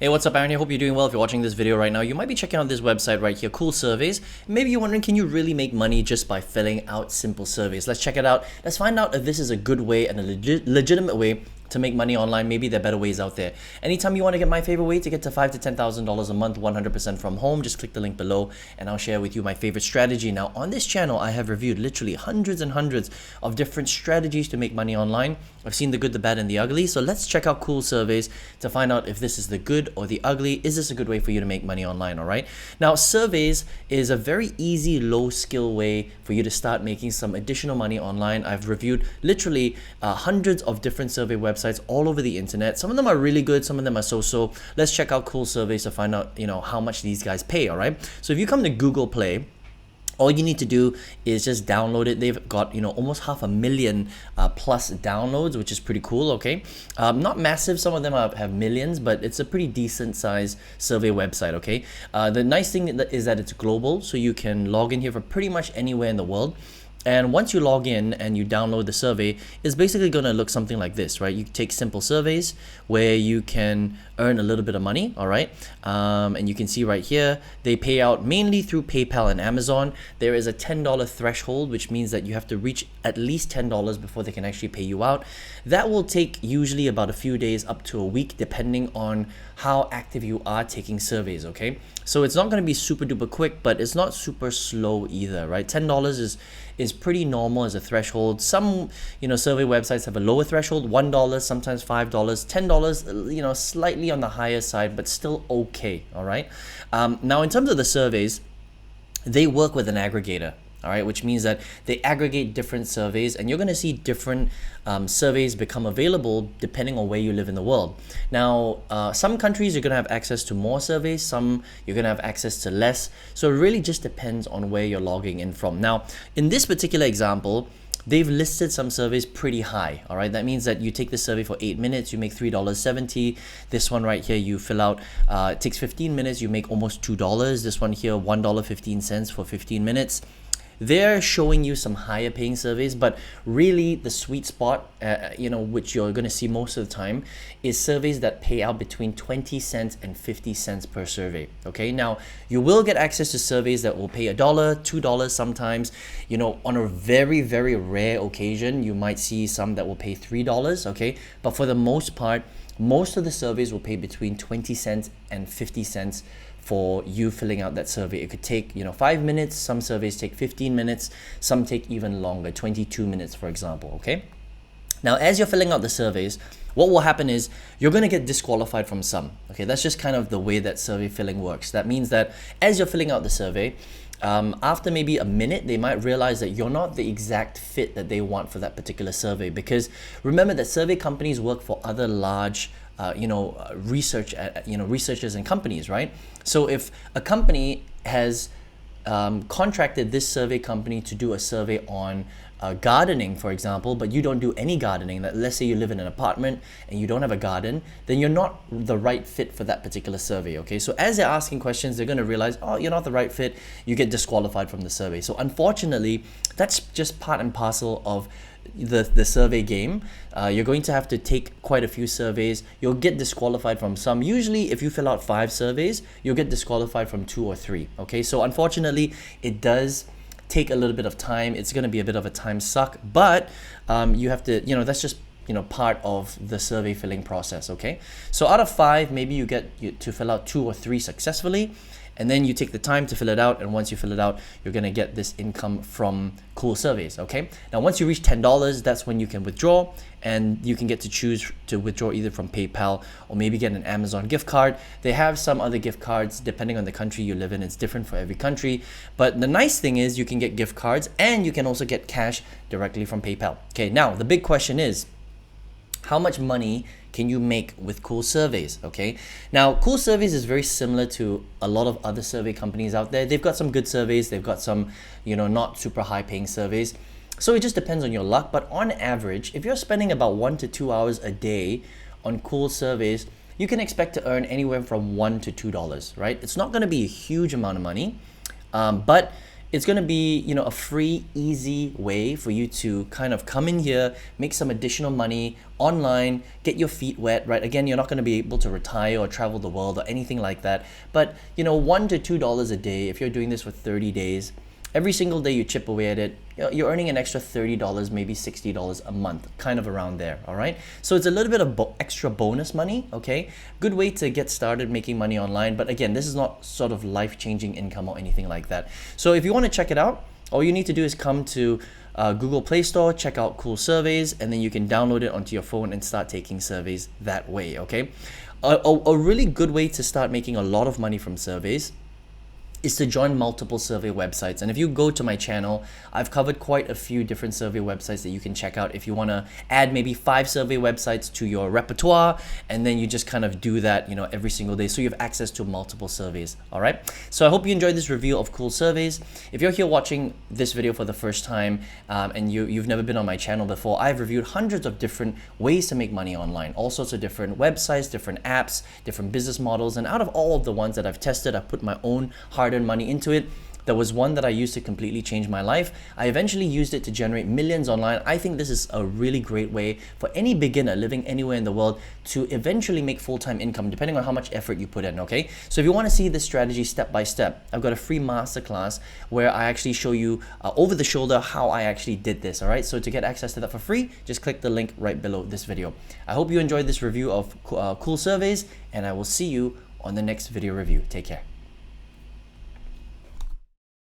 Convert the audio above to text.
Hey, what's up, Aaron here? Hope you're doing well. If you're watching this video right now, you might be checking out this website right here, Cool Surveys. Maybe you're wondering, can you really make money just by filling out simple surveys? Let's check it out. Let's find out if this is a good way and a legitimate way to make money online. Maybe there are better ways out there. Anytime you want to get my favorite way to get to $5,000 to $10,000 a month, 100% from home, just click the link below and I'll share with you my favorite strategy. Now, on this channel, I have reviewed literally hundreds and hundreds of different strategies to make money online. I've seen the good, the bad, and the ugly. So let's check out Cool Surveys to find out if this is the good or the ugly. Is this a good way for you to make money online? All right. Now, surveys is a very easy, low skill way for you to start making some additional money online. I've reviewed literally hundreds of different survey websites all over the internet. Some of them are really good, some of them are so-so. Let's check out Cool Surveys to find out, how much these guys pay. All right. So if you come to Google Play, all you need to do is just download it. They've got, almost 500,000 plus downloads, which is pretty cool, okay? Not massive, some of them have millions, but it's a pretty decent size survey website, okay? The nice thing is that it's global, so you can log in here for pretty much anywhere in the world. And once you log in and you download the survey, it's basically going to look something like this, right? You take simple surveys where you can earn a little bit of money, all right? And you can see right here, they pay out mainly through PayPal and Amazon. There is a $10 threshold, which means that you have to reach at least $10 before they can actually pay you out. That will take usually about a few days up to a week, depending on how active you are taking surveys, okay? So it's not going to be super duper quick, but it's not super slow either, right? $10 is pretty normal as a threshold. Some, survey websites have a lower threshold, $1, sometimes $5, $10, slightly on the higher side, but still okay, all right? Now, in terms of the surveys, they work with an aggregator, all right, which means that they aggregate different surveys and you're going to see different surveys become available depending on where you live in the world. Now, some countries you're going to have access to more surveys, some you're going to have access to less. So it really just depends on where you're logging in from. Now, in this particular example, they've listed some surveys pretty high, all right? That means that you take the survey for 8 minutes, you make $3.70. This one right here, you fill out, it takes 15 minutes, you make almost $2. This one here, $1.15 for 15 minutes. They're showing you some higher paying surveys, but really the sweet spot, which you're going to see most of the time, is surveys that pay out between 20 cents and 50 cents per survey. Okay, now you will get access to surveys that will pay $1, $2 sometimes. On a very, very rare occasion, you might see some that will pay $3. Okay, but for the most part, most of the surveys will pay between 20 cents and 50 cents for you filling out that survey. It could take 5 minutes. Some surveys take 15 minutes. Some take even longer, 22 minutes, for example. Okay. Now, as you're filling out the surveys, what will happen is you're going to get disqualified from some. Okay, that's just kind of the way that survey filling works. That means that as you're filling out the survey, after maybe a minute, they might realize that you're not the exact fit that they want for that particular survey. Because remember that survey companies work for other large researchers and companies, right? So if a company has contracted this survey company to do a survey on gardening, for example, but you don't do any gardening, that let's say you live in an apartment and you don't have a garden, then you're not the right fit for that particular survey, okay? So as they're asking questions, they're going to realize, oh, you're not the right fit, you get disqualified from the survey. So unfortunately, that's just part and parcel of the survey game. You're going to have to take quite a few surveys. You'll get disqualified from some. Usually if you fill out 5 surveys, you'll get disqualified from 2 or 3. Okay, so unfortunately it does take a little bit of time. It's going to be a bit of a time suck, but you have to, that's just part of the survey filling process. Okay, so out of 5, maybe you get to fill out 2 or 3 successfully, and then you take the time to fill it out, and once you fill it out, you're going to get this income from Cool Surveys. Okay, now once you reach $10, that's when you can withdraw, and you can get to choose to withdraw either from PayPal or maybe get an Amazon gift card. They have some other gift cards depending on the country you live in. It's different for every country, but the nice thing is you can get gift cards and you can also get cash directly from PayPal. Okay, now the big question is, how much money can you make with Cool Surveys? Okay, now Cool Surveys is very similar to a lot of other survey companies out there. They've got some good surveys, they've got some not super high paying surveys, so it just depends on your luck. But on average, if you're spending about 1 to 2 hours a day on Cool Surveys, you can expect to earn anywhere from $1 to $2, right? It's not going to be a huge amount of money, but it's going to be, you know, a free, easy way for you to kind of come in here, make some additional money online, get your feet wet, right? Again, you're not going to be able to retire or travel the world or anything like that. But, you know, $1 to $2 a day, if you're doing this for 30 days, every single day you chip away at it, you're earning an extra $30, maybe $60 a month, kind of around there, all right? So it's a little bit of extra bonus money, okay? Good way to get started making money online. But again, this is not sort of life-changing income or anything like that. So if you want to check it out, all you need to do is come to Google Play Store, check out Cool Surveys, and then you can download it onto your phone and start taking surveys that way, okay? A really good way to start making a lot of money from surveys is to join multiple survey websites. And if you go to my channel, I've covered quite a few different survey websites that you can check out if you want to add maybe 5 survey websites to your repertoire, and then you just kind of do that, you know, every single day, so you have access to multiple surveys. All right, so I hope you enjoyed this review of Cool Surveys. If you're here watching this video for the first time and you've never been on my channel before, I've reviewed hundreds of different ways to make money online, all sorts of different websites, different apps, different business models, and out of all of the ones that I've tested, I've put my own hard-earned money into it. There was one that I used to completely change my life. I eventually used it to generate millions online. I think this is a really great way for any beginner living anywhere in the world to eventually make full-time income, depending on how much effort you put in, okay? So if you want to see this strategy step by step, I've got a free masterclass where I actually show you over the shoulder how I actually did this, all right? So to get access to that for free, just click the link right below this video. I hope you enjoyed this review of Cool Surveys, and I will see you on the next video review. Take care.